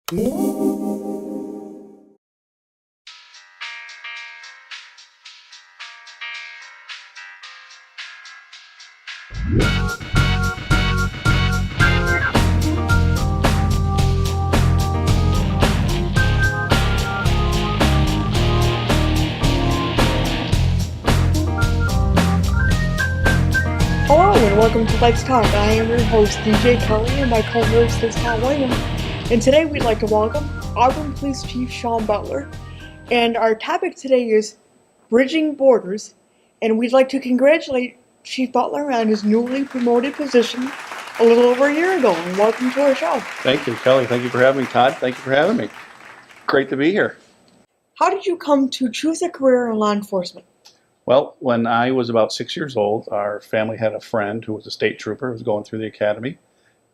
Hello and welcome to Let's Talk. I am your host, DJ Kelly, and my co-host is Tom William. And today we'd like to welcome Auburn Police Chief Sean Butler. And our topic today is bridging borders. And we'd like to congratulate Chief Butler on his newly promoted position a little over a year ago. And welcome to our show. Thank you, Kelly. Thank you for having me, Todd. Thank you for having me. Great to be here. How did you come to choose a career in law enforcement? Well, when I was about 6 years old, our family had a friend who was a state trooper who was going through the academy.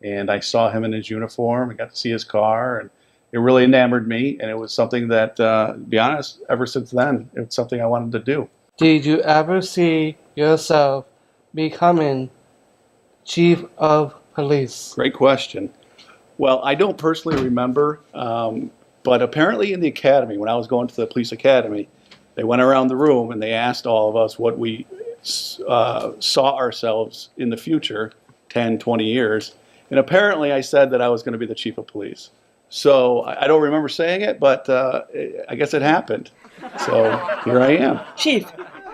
And I saw him in his uniform and got to see his car. And it really enamored me. And it was something that, to be honest, ever since then, it's something I wanted to do. Did you ever see yourself becoming chief of police? Great question. Well, I don't personally remember, but apparently in the academy, when I was going to the police academy, they went around the room and they asked all of us what we saw ourselves in the future, 10, 20 years. And apparently I said that I was going to be the chief of police. So I don't remember saying it, but I guess it happened. So here I am. Chief,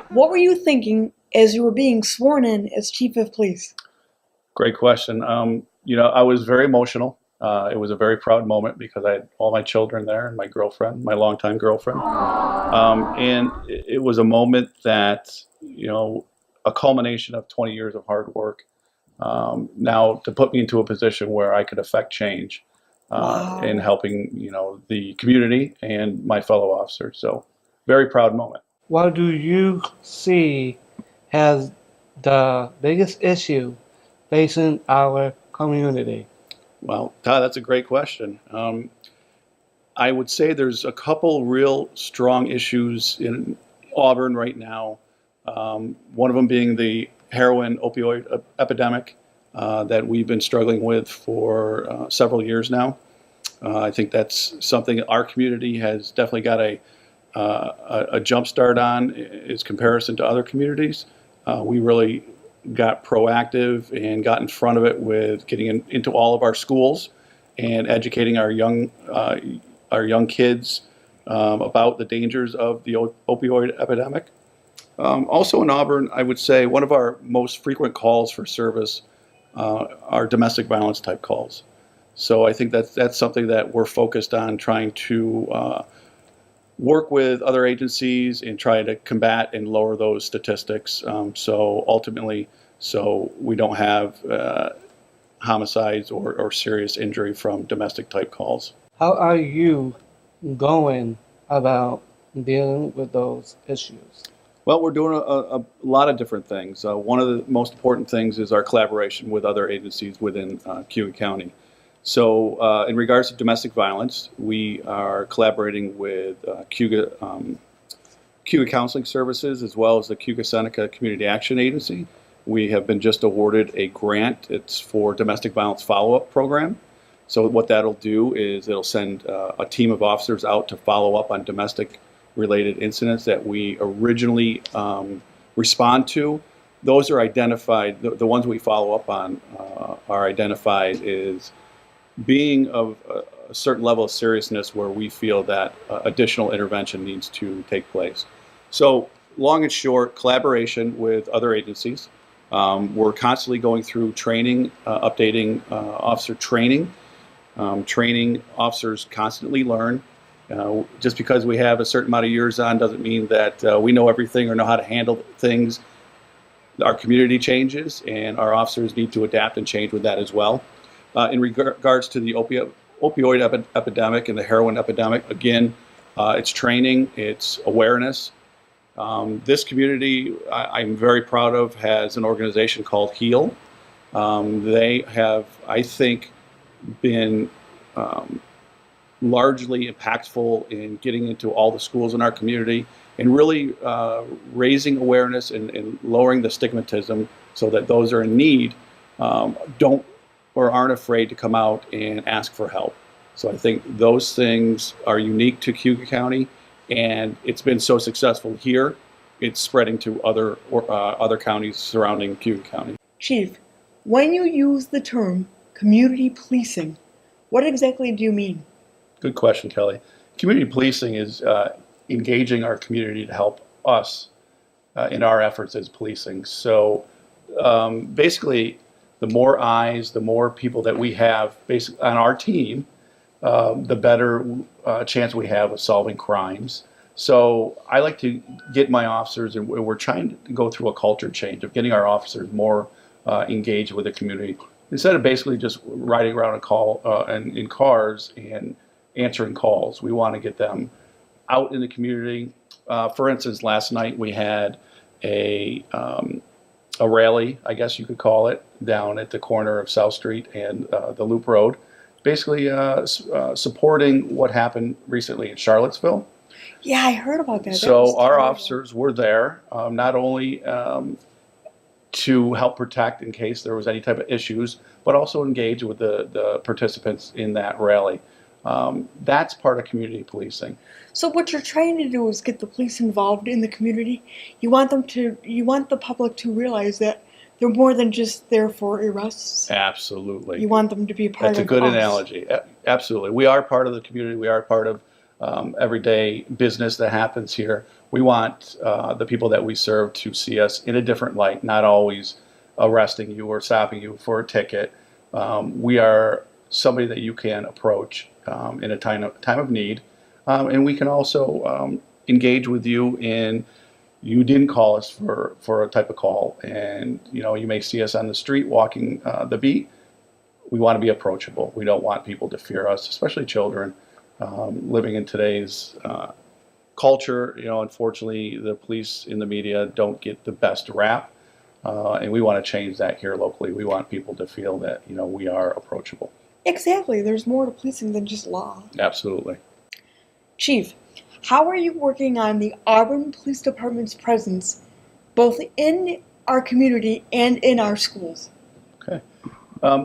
what were you thinking as you were being sworn in as Chief of Police? Great question. I was very emotional. It was a very proud moment because I had all my children there and my girlfriend, my longtime girlfriend. And it was a moment that, a culmination of 20 years of hard work. Now to put me into a position where I could affect change in helping, the community and my fellow officers. So very proud moment. What do you see as the biggest issue facing our community? Well, Todd, that's a great question. I would say there's a couple real strong issues in Auburn right now. One of them being the heroin opioid epidemic that we've been struggling with for several years now. I think that's something our community has definitely got a jump start on as comparison to other communities. We really got proactive and got in front of it with getting into all of our schools and educating our young kids about the dangers of the opioid epidemic. Also in Auburn, I would say one of our most frequent calls for service are domestic violence type calls. So I think that's something that we're focused on trying to work with other agencies and try to combat and lower those statistics. So ultimately, so we don't have homicides or serious injury from domestic type calls. How are you going about dealing with those issues? Well, we're doing a lot of different things. One of the most important things is our collaboration with other agencies within Cayuga County. So in regards to domestic violence, we are collaborating with Cayuga Counseling Services as well as the Cayuga Seneca Community Action Agency. We have been just awarded a grant. It's for domestic violence follow-up program. So what that'll do is it'll send a team of officers out to follow up on domestic related incidents that we originally respond to. Those are identified, the ones we follow up on are identified as being of a certain level of seriousness where we feel that additional intervention needs to take place. So long and short, collaboration with other agencies. We're constantly going through training, updating officer training. Training officers constantly learn. Just because we have a certain amount of years on doesn't mean that we know everything or know how to handle things. Our community changes and our officers need to adapt and change with that as well. In regards to the opioid epidemic and the heroin epidemic, again, it's training, it's awareness. This community, I'm very proud of, has an organization called HEAL. They have, I think, been largely impactful in getting into all the schools in our community and really raising awareness and lowering the stigmatism so that those are in need don't or aren't afraid to come out and ask for help. So I think those things are unique to Cuyahoga County, and it's been so successful here, it's spreading to other counties surrounding Cuyahoga County. Chief, when you use the term community policing, what exactly do you mean? Good question, Kelly. Community policing is engaging our community to help us in our efforts as policing. So basically, the more eyes, the more people that we have basically on our team, the better chance we have of solving crimes. So I like to get my officers, and we're trying to go through a culture change of getting our officers more engaged with the community. Instead of basically just riding around a call and in cars and answering calls, we want to get them out in the community. For instance, last night we had a rally, I guess you could call it, down at the corner of South Street and the Loop Road, basically supporting what happened recently in Charlottesville. Yeah, I heard about that. That was So our terrible. officers were there, not only to help protect in case there was any type of issues, but also engage with the participants in that rally. That's part of community policing. So what you're trying to do is get the police involved in the community. You want the public to realize that they're more than just there for arrests. Absolutely. You want them to be a part That's a of good us. analogy. Absolutely. We are part of the community. We are part of everyday business that happens here. We want the people that we serve to see us in a different light, not always arresting you or stopping you for a ticket. We are somebody that you can approach in a time of need. And we can also engage with you in, you didn't call us for a type of call, and you may see us on the street walking the beat. We want to be approachable. We don't want people to fear us, especially children. Living in today's culture, unfortunately, the police in the media don't get the best rap, and we want to change that here locally. We want people to feel that we are approachable. Exactly. There's more to policing than just law. Absolutely. Chief, how are you working on the Auburn Police Department's presence both in our community and in our schools? Okay.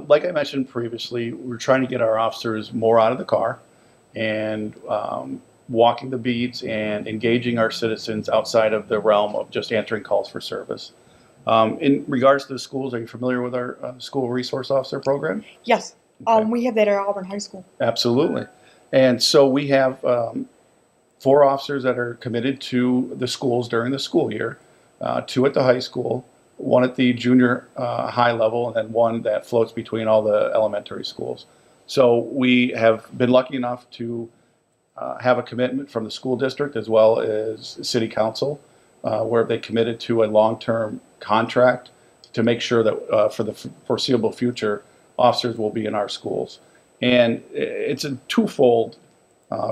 Like I mentioned previously, we're trying to get our officers more out of the car and walking the beats and engaging our citizens outside of the realm of just answering calls for service. In regards to the schools, are you familiar with our school resource officer program? Yes. Okay. We have that at Auburn High School. Absolutely. And so we have 4 officers that are committed to the schools during the school year, 2 at the high school, 1 at the junior high level, and then 1 that floats between all the elementary schools. So we have been lucky enough to have a commitment from the school district as well as city council, where they committed to a long-term contract to make sure that for the foreseeable future, officers will be in our schools. And it's a twofold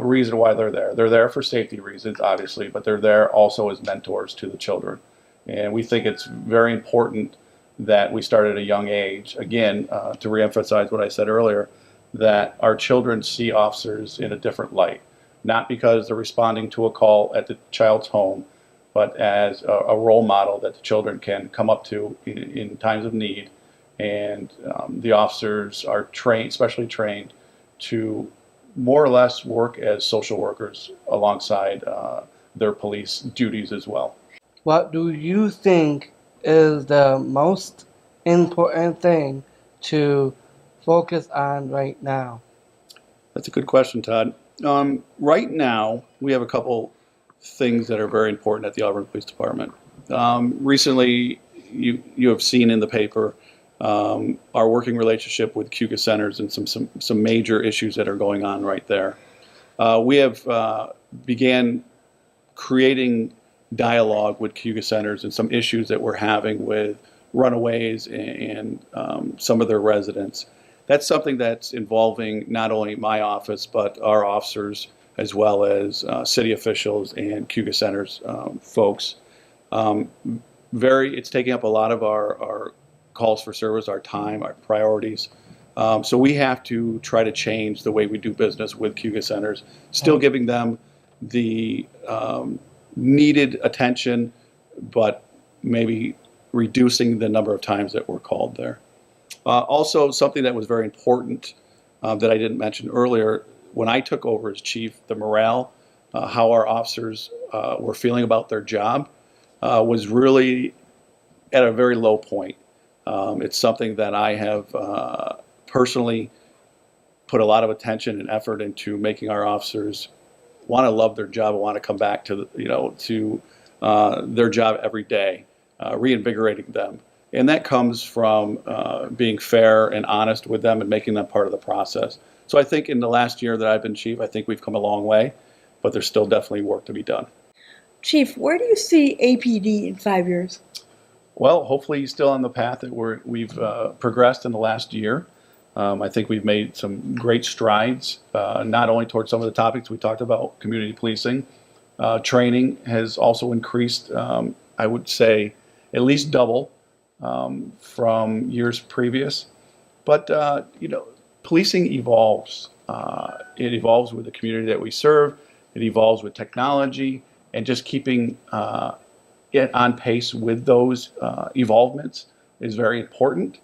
reason why they're there. They're there for safety reasons, obviously, but they're there also as mentors to the children. And we think it's very important that we start at a young age, again, to reemphasize what I said earlier, that our children see officers in a different light, not because they're responding to a call at the child's home, but as a role model that the children can come up to in times of need. And the officers are trained, specially trained, to more or less work as social workers alongside their police duties as well. What do you think is the most important thing to focus on right now? That's a good question, Todd. Right now, we have a couple things that are very important at the Auburn Police Department. Recently, you have seen in the paper our working relationship with Cuyahoga Centers and some major issues that are going on right there. We have began creating dialogue with Cuyahoga Centers and some issues that we're having with runaways and some of their residents. That's something that's involving not only my office, but our officers, as well as city officials and Cuyahoga Centers folks. It's taking up a lot of our calls for service, our time, our priorities. So we have to try to change the way we do business with Cuyahoga Centers, still giving them the needed attention, but maybe reducing the number of times that we're called there. Also, something that was very important that I didn't mention earlier, when I took over as chief, the morale, how our officers were feeling about their job was really at a very low point. It's something that I have personally put a lot of attention and effort into making our officers want to love their job and want to come back to their job every day, reinvigorating them. And that comes from being fair and honest with them and making them part of the process. So I think in the last year that I've been chief, I think we've come a long way, but there's still definitely work to be done. Chief, where do you see APD in 5 years? Well, hopefully still on the path that we've progressed in the last year. I think we've made some great strides, not only towards some of the topics we talked about, community policing. Training has also increased, I would say, at least double from years previous. But, policing evolves. It evolves with the community that we serve. It evolves with technology and just keeping it on pace with those evolvements is very important.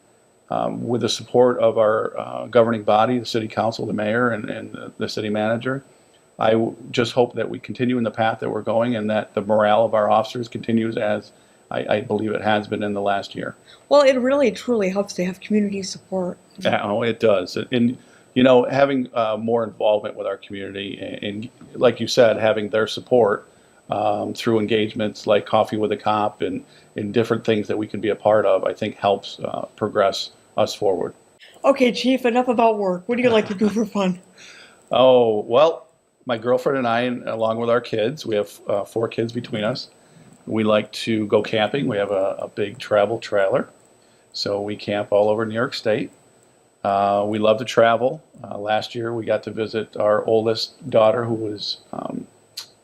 With the support of our governing body, the city council, the mayor, and the city manager, I just hope that we continue in the path that we're going and that the morale of our officers continues as I believe it has been in the last year. Well, it really truly helps to have community support. Oh, it does. And, having more involvement with our community and, like you said, having their support through engagements like Coffee with a Cop and different things that we can be a part of, I think helps progress us forward. Okay, Chief, enough about work. What do you like to do for fun? Oh, well, my girlfriend and I, along with our kids, we have 4 kids between us. We like to go camping. We have a big travel trailer, so we camp all over New York State. We love to travel. Last year, we got to visit our oldest daughter, who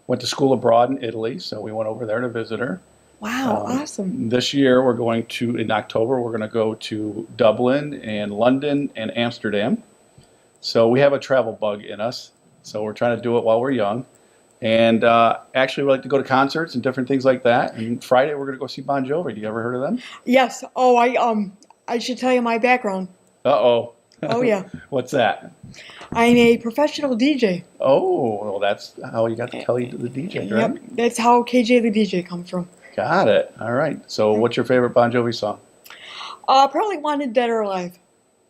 went to school abroad in Italy, so we went over there to visit her. Wow, awesome. This year, in October, we're going to go to Dublin and London and Amsterdam. So we have a travel bug in us, so we're trying to do it while we're young. And actually, we like to go to concerts and different things like that. And Friday, we're going to go see Bon Jovi. Do you ever heard of them? Yes. Oh, I should tell you my background. Uh-oh. Oh, yeah. What's that? I'm a professional DJ. Oh, well, that's how you got to Kelly the DJ, right? Yep, that's how KJ the DJ comes from. Got it. All right. So what's your favorite Bon Jovi song? Probably Wanted Dead or Alive.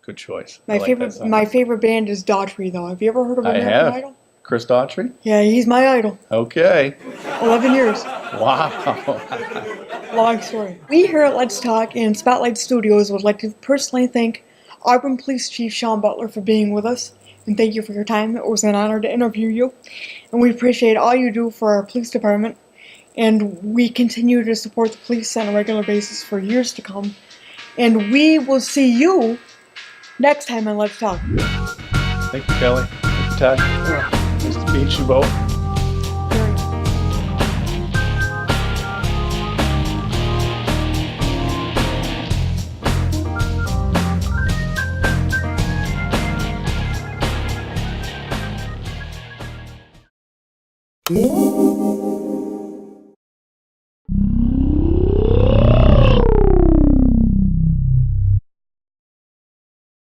Good choice. My favorite band is Daughtry, though. Have you ever heard of American Idol? Chris Daughtry? Yeah, he's my idol. Okay. 11 years. Wow. Long story. We here at Let's Talk and Spotlight Studios would like to personally thank Auburn Police Chief Sean Butler for being with us. And thank you for your time. It was an honor to interview you. And we appreciate all you do for our police department. And we continue to support the police on a regular basis for years to come. And we will see you next time on Let's Talk. Thank you, Kelly. Thank you, Todd. Nice to meet you both. Very